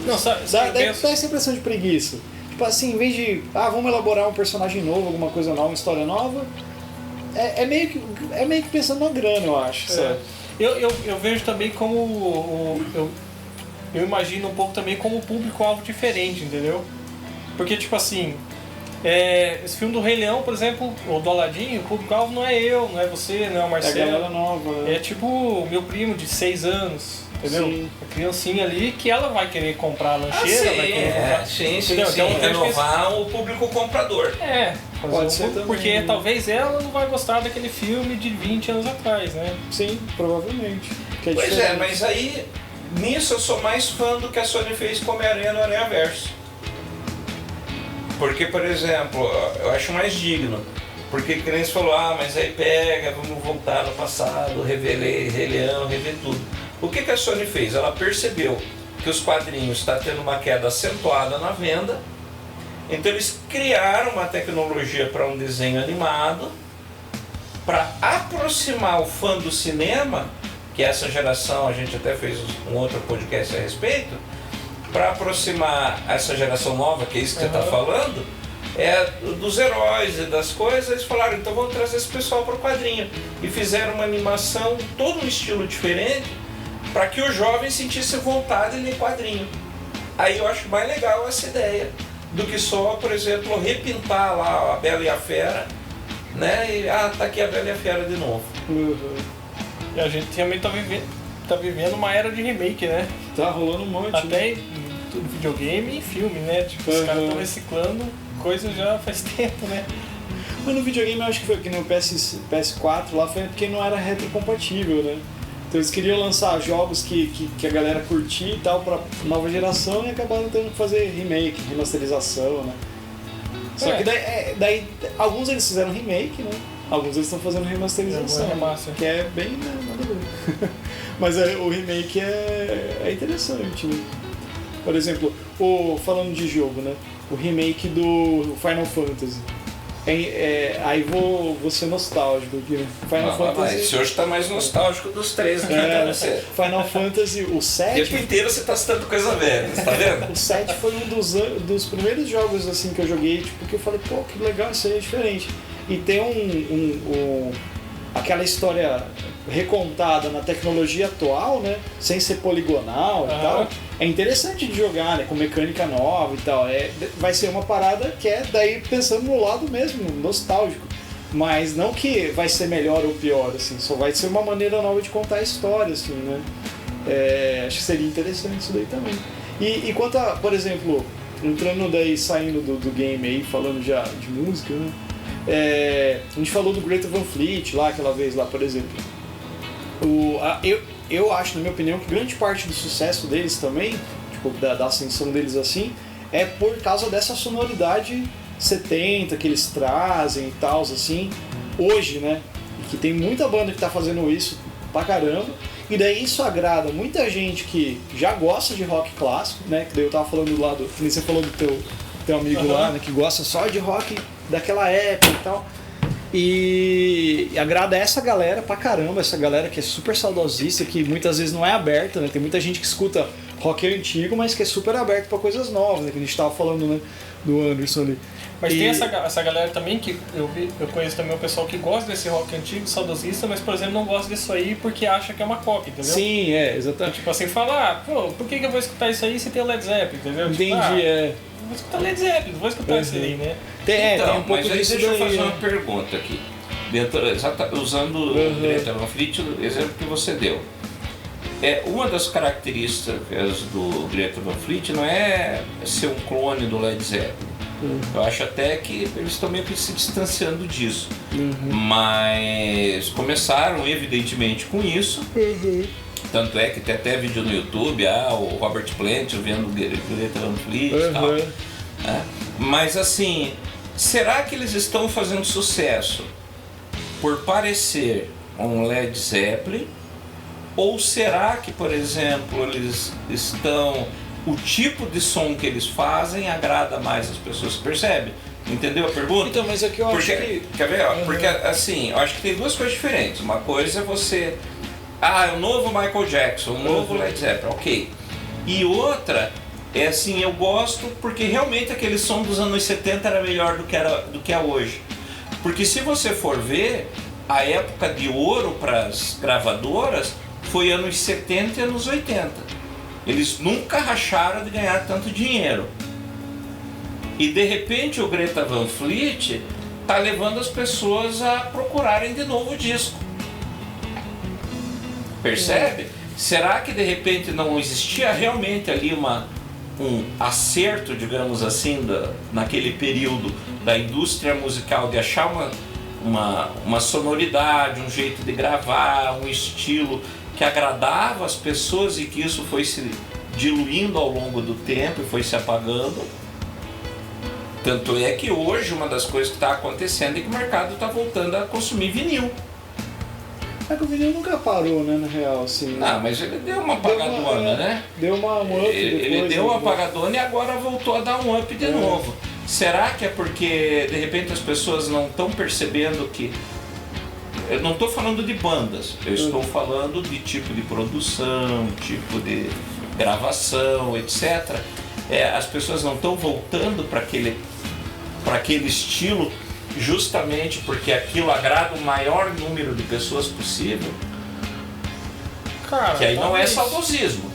Não, sabe, dá essa impressão de preguiça. Tipo assim, em vez de, vamos elaborar um personagem novo, alguma coisa nova, uma história nova, é meio que pensando na grana, eu acho, sabe? Eu vejo também como eu imagino um pouco também como um público-alvo diferente, entendeu? Porque, tipo assim, esse filme do Rei Leão, por exemplo, ou do Aladdin, o público-alvo não é eu, não é você, não é o Marcelo. É a galera nova. É tipo meu primo de 6 anos, entendeu? Sim. A criancinha ali que ela vai querer comprar a lancheira, vai querer comprar... Sim, então, renovar o público comprador. Pode ser também. Porque talvez ela não vai gostar daquele filme de 20 anos atrás, né? Sim, provavelmente. Pois mas aí... Nisso eu sou mais fã do que a Sony fez com Homem-Aranha no Aranhaverso. Porque, por exemplo, eu acho mais digno. Porque que nem você falou, mas aí pega, vamos voltar no passado, rever Rei Leão, rever tudo. O que a Sony fez? Ela percebeu que os quadrinhos estão tendo uma queda acentuada na venda. Então eles criaram uma tecnologia para um desenho animado para aproximar o fã do cinema, que essa geração, a gente até fez um outro podcast a respeito, para aproximar essa geração nova, que é isso que você está falando, dos heróis e das coisas. Eles falaram, então vamos trazer esse pessoal para o quadrinho. E fizeram uma animação, todo um estilo diferente, para que o jovem sentisse vontade de ler quadrinho. Aí eu acho mais legal essa ideia, do que só, por exemplo, repintar lá a Bela e a Fera, né? E, tá aqui a Bela e a Fera de novo. E a gente também tá vivendo uma era de remake, né? Tá rolando um monte. Até em videogame e filme, né? Tipo, os caras estão reciclando coisas já faz tempo, né? Mas no videogame eu acho que foi que no PS4 lá foi porque não era retrocompatível, né? Então eles queriam lançar jogos que a galera curtia e tal pra nova geração e acabaram tendo que fazer remake, remasterização, né? Só que daí alguns eles fizeram remake, né? Alguns eles estão fazendo remasterização, que é bem nada a ver. Mas o remake é interessante, né? Por exemplo, falando de jogo, né? O remake do Final Fantasy. Aí vou ser nostálgico aqui, né? Final Fantasy. Esse hoje tá mais nostálgico dos três aqui, então você. Final Fantasy, o 7. O tempo inteiro você tá citando coisa velha, tá vendo? O 7 foi um dos primeiros jogos assim que eu joguei, tipo, que eu falei, pô, que legal, isso aí é diferente. E tem aquela história recontada na tecnologia atual, né? Sem ser poligonal e tal. É interessante de jogar, né? Com mecânica nova e tal. Vai ser uma parada que é daí pensando no lado mesmo, nostálgico. Mas não que vai ser melhor ou pior, assim. Só vai ser uma maneira nova de contar a história, assim, né? Acho que seria interessante isso daí também. E quanto a, por exemplo, entrando daí, saindo do game aí, falando já de música, né? A gente falou do Greta Van Fleet lá, aquela vez lá, por exemplo. Eu acho, na minha opinião, que grande parte do sucesso deles também, tipo, da ascensão deles assim, é por causa dessa sonoridade 70 que eles trazem e tal, assim, hoje, né? Que tem muita banda que tá fazendo isso pra caramba, e daí isso agrada muita gente que já gosta de rock clássico, né? Que daí eu tava falando lá que você falou do teu amigo lá, né? Que gosta só de rock daquela época e tal. E agrada essa galera pra caramba, essa galera que é super saudosista, que muitas vezes não é aberta, né? Tem muita gente que escuta rock antigo, mas que é super aberto pra coisas novas, né? Que a gente tava falando, né? Do Anderson ali. Mas tem essa galera também que eu conheço também o pessoal que gosta desse rock antigo, saudosista, mas, por exemplo, não gosta disso aí porque acha que é uma cópia, entendeu? Sim, exatamente. Tipo assim, falar, pô, por que eu vou escutar isso aí se tem o Led Zeppelin, entendeu? Entendi, Vou escutar Led Zeppelin, não vou escutar isso aí, né? Então, tem um pouco mas aí disso deixa eu daí, fazer né? uma pergunta aqui. Usando o Greta Van Fleet, o exemplo que você deu. Uma das características do Greta Van Fleet não é ser um clone do Led Zeppelin. Eu acho até que eles estão meio que se distanciando disso. Mas começaram evidentemente com isso. Tanto é que tem até vídeo no YouTube, o Robert Plant vendo o Greta Van Fleet e tal. Né? Mas assim, será que eles estão fazendo sucesso por parecer um Led Zeppelin? Ou será que, por exemplo, eles estão... O tipo de som que eles fazem agrada mais as pessoas, percebe? Entendeu a pergunta? Então, mas aqui eu acho que... Quer ver? Porque assim, eu acho que tem duas coisas diferentes. Uma coisa é você... é o novo Michael Jackson, o novo Led Zeppelin, ok. E outra é assim, eu gosto porque realmente aquele som dos anos 70 era melhor do que é hoje. Porque se você for ver, a época de ouro para as gravadoras foi anos 70 e anos 80. Eles nunca racharam de ganhar tanto dinheiro. E de repente o Greta Van Fleet está levando as pessoas a procurarem de novo o disco. Percebe? Será que de repente não existia realmente ali um acerto, digamos assim, naquele período da indústria musical de achar uma sonoridade, um jeito de gravar, um estilo que agradava as pessoas e que isso foi se diluindo ao longo do tempo e foi se apagando? Tanto é que hoje uma das coisas que está acontecendo é que o mercado está voltando a consumir vinil. É que o vinil nunca parou, né, na real, assim. Não, mas ele deu uma apagadona, né? Deu uma up depois. Ele deu uma apagadona e agora voltou a dar um up de novo. Será que é porque, de repente, as pessoas não estão percebendo que... Eu não estou falando de bandas, eu estou falando de tipo de produção, tipo de gravação, etc. As pessoas não estão voltando para aquele estilo justamente porque aquilo agrada o maior número de pessoas possível. Cara, que aí não é saudosismo,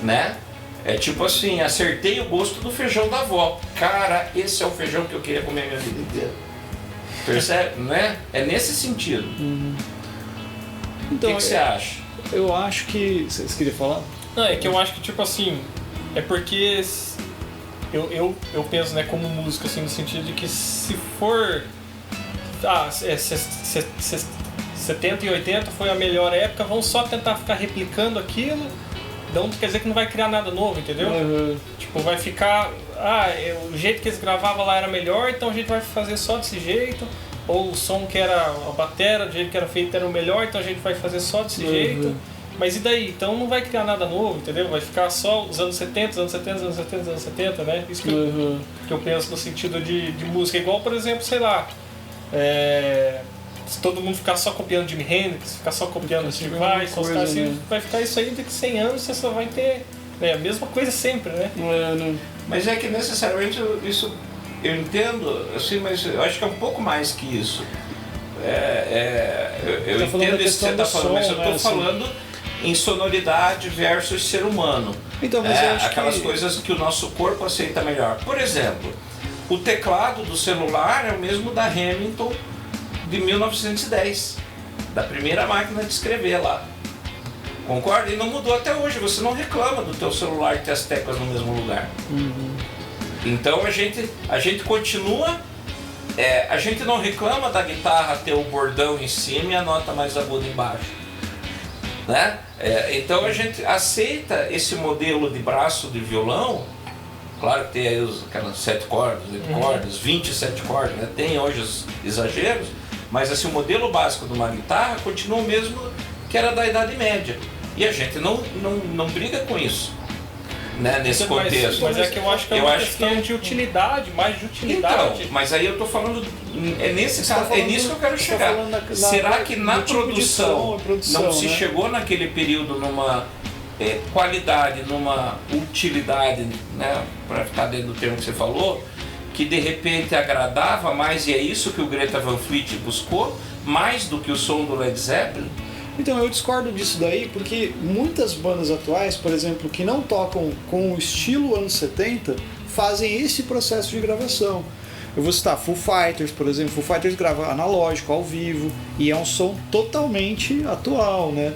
né? É tipo assim, acertei o gosto do feijão da avó. Cara, esse é o feijão que eu queria comer minha vida inteira. Percebe? Né? É nesse sentido. Então, o que você acha? Eu acho que... Você queria falar? Não, é que eu acho que tipo assim, é porque eu penso, né, como músico, assim, no sentido de que se for 70 e 80 foi a melhor época, vão só tentar ficar replicando aquilo, não quer dizer que não vai criar nada novo, entendeu? Tipo, vai ficar, o jeito que eles gravavam lá era melhor, então a gente vai fazer só desse jeito, ou o som que era a batera, do jeito que era feito era o melhor, então a gente vai fazer só desse jeito. Mas e daí? Então não vai criar nada novo, entendeu? Vai ficar só os anos 70, os anos 70, os anos 70, os anos 70, né? Isso que eu penso no sentido de música. Igual, por exemplo, sei lá, se todo mundo ficar só copiando Jimi Hendrix, ficar só copiando Steve Vai, só ficar assim, vai ficar isso aí daqui a 100 anos, você só vai ter a mesma coisa sempre, né? Mas é que necessariamente isso eu entendo, assim, mas eu acho que é um pouco mais que isso. Eu entendo isso que você está falando, mas eu estou falando em sonoridade versus ser humano. Então, mas eu acho aquelas coisas que o nosso corpo aceita melhor. Por exemplo, o teclado do celular é o mesmo da Hamilton de 1910, da primeira máquina de escrever lá. Concorda? E não mudou até hoje. Você não reclama do teu celular ter as teclas no mesmo lugar. Então a gente continua. A gente não reclama da guitarra ter o bordão em cima e a nota mais aguda embaixo, né? Então a gente aceita esse modelo de braço de violão. Claro que tem aí aquelas 7 cordas, 8 cordas, 27 cordas, né? Tem hoje os exageros, mas assim, o modelo básico de uma guitarra continua o mesmo que era da Idade Média. E a gente não briga com isso, né? Nesse contexto. Mas é que eu acho que é uma questão de utilidade, mais de utilidade. Então, mas aí eu estou falando, nisso que eu quero chegar. Será que na produção não se chegou naquele período numa qualidade, numa utilidade, né, para ficar dentro do termo que você falou, que de repente agradava mais, e é isso que o Greta Van Fleet buscou, mais do que o som do Led Zeppelin? Então, eu discordo disso daí, porque muitas bandas atuais, por exemplo, que não tocam com o estilo anos 70, fazem esse processo de gravação. Eu vou citar Foo Fighters, por exemplo. Foo Fighters grava analógico, ao vivo, e é um som totalmente atual, né?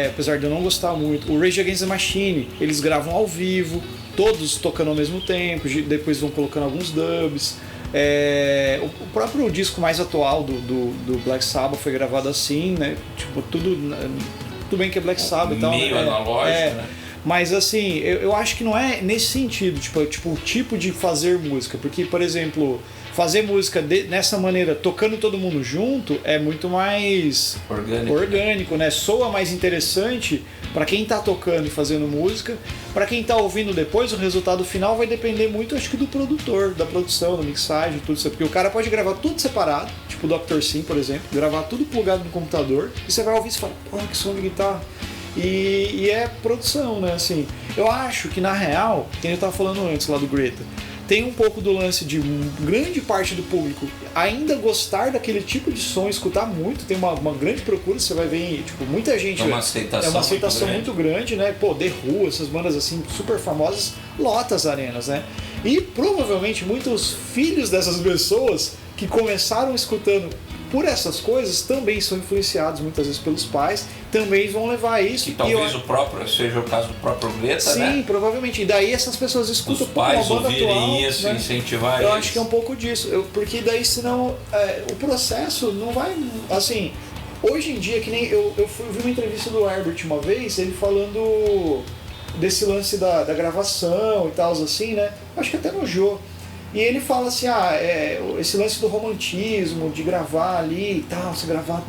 Apesar de eu não gostar muito. O Rage Against the Machine, eles gravam ao vivo, todos tocando ao mesmo tempo, depois vão colocando alguns dubs. O próprio disco mais atual do Black Sabbath foi gravado assim, né? Tipo, tudo bem que é Black Sabbath e tal. Meio analógico, né? Mas assim, eu acho que não é nesse sentido, tipo, o tipo de fazer música. Porque, por exemplo, fazer música nessa maneira, tocando todo mundo junto, é muito mais orgânico, né? Soa mais interessante para quem tá tocando e fazendo música. Para quem tá ouvindo depois, o resultado final vai depender muito, acho que, do produtor, da produção, da mixagem, tudo isso. Porque o cara pode gravar tudo separado, tipo o Dr. Sim, por exemplo, gravar tudo plugado no computador, e você vai ouvir e você fala, pô, que som de guitarra. E é produção, né? Assim, eu acho que, na real, quem eu tava falando antes lá do Greta, tem um pouco do lance de grande parte do público ainda gostar daquele tipo de som, escutar muito, tem uma grande procura, você vai ver, tipo, muita gente... É uma aceitação muito grande, né? Pô, The Who, essas bandas assim, super famosas, lota as arenas, né? E provavelmente muitos filhos dessas pessoas que começaram escutando por essas coisas também são influenciados muitas vezes pelos pais, também vão levar isso. E talvez seja o caso do próprio Greta, sim, né? Sim, provavelmente. E daí essas pessoas escutam os pais uma banda atual, isso, né? incentivar eu eles. acho que é um pouco disso. Porque daí senão o processo não vai... Assim, hoje em dia, que nem eu vi uma entrevista do Herbert uma vez, ele falando desse lance da gravação e tal, assim, né? Acho que até no Jô. E ele fala assim, esse lance do romantismo, de gravar ali e tal, você gravar,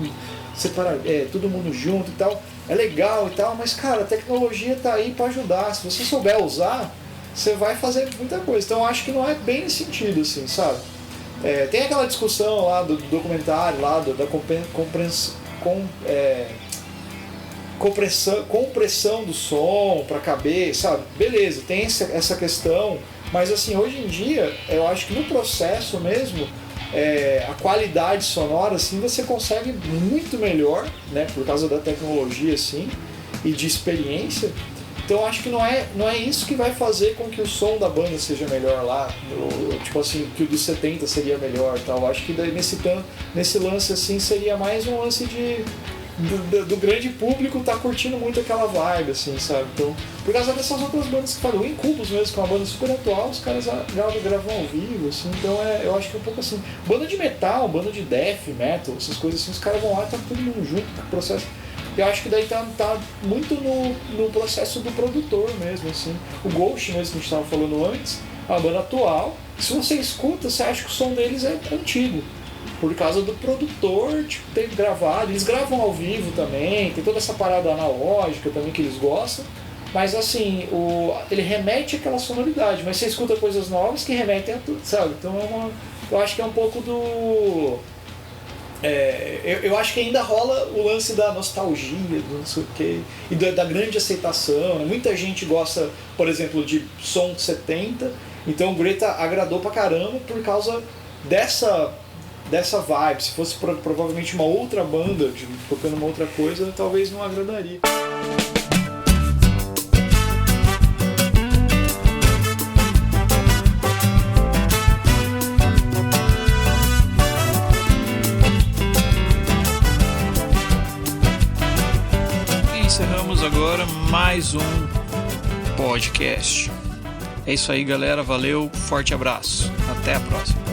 separar, todo mundo junto e tal, é legal e tal, mas cara, a tecnologia tá aí para ajudar, se você souber usar, você vai fazer muita coisa. Então eu acho que não é bem nesse sentido, assim, sabe? Tem aquela discussão lá do documentário, lá da compressão do som para caber, sabe? Beleza, tem essa questão. Mas assim, hoje em dia, eu acho que no processo mesmo, a qualidade sonora, assim, você consegue muito melhor, né, por causa da tecnologia, assim, e de experiência. Então eu acho que não é isso que vai fazer com que o som da banda seja melhor lá, tipo assim, que o dos 70 seria melhor, tal. Eu acho que daí nesse lance, assim, seria mais um lance do grande público tá curtindo muito aquela vibe, assim, sabe? Então, por causa dessas outras bandas que falam, o Incubus mesmo, que é uma banda super atual, os caras gravam ao vivo, assim, então eu acho que é um pouco assim. Banda de metal, banda de death metal, essas coisas assim, os caras vão lá e tá todo mundo junto com o processo. Eu acho que daí tá muito no processo do produtor mesmo, assim. O Ghost mesmo, que a gente tava falando antes, é uma banda atual, se você escuta, você acha que o som deles é antigo. Por causa do produtor, tipo, ter gravado, eles gravam ao vivo também, tem toda essa parada analógica também que eles gostam, mas assim, ele remete àquela sonoridade, mas você escuta coisas novas que remetem a tudo, sabe? Então eu acho que é um pouco do... eu acho que ainda rola o lance da nostalgia, do não sei o quê, e da grande aceitação, né? Muita gente gosta, por exemplo, de som de 70, então o Greta agradou pra caramba por causa dessa vibe. Se fosse provavelmente uma outra banda tocando uma outra coisa, talvez não agradaria. E encerramos agora mais um podcast. É isso aí, galera. Valeu, forte abraço. Até a próxima.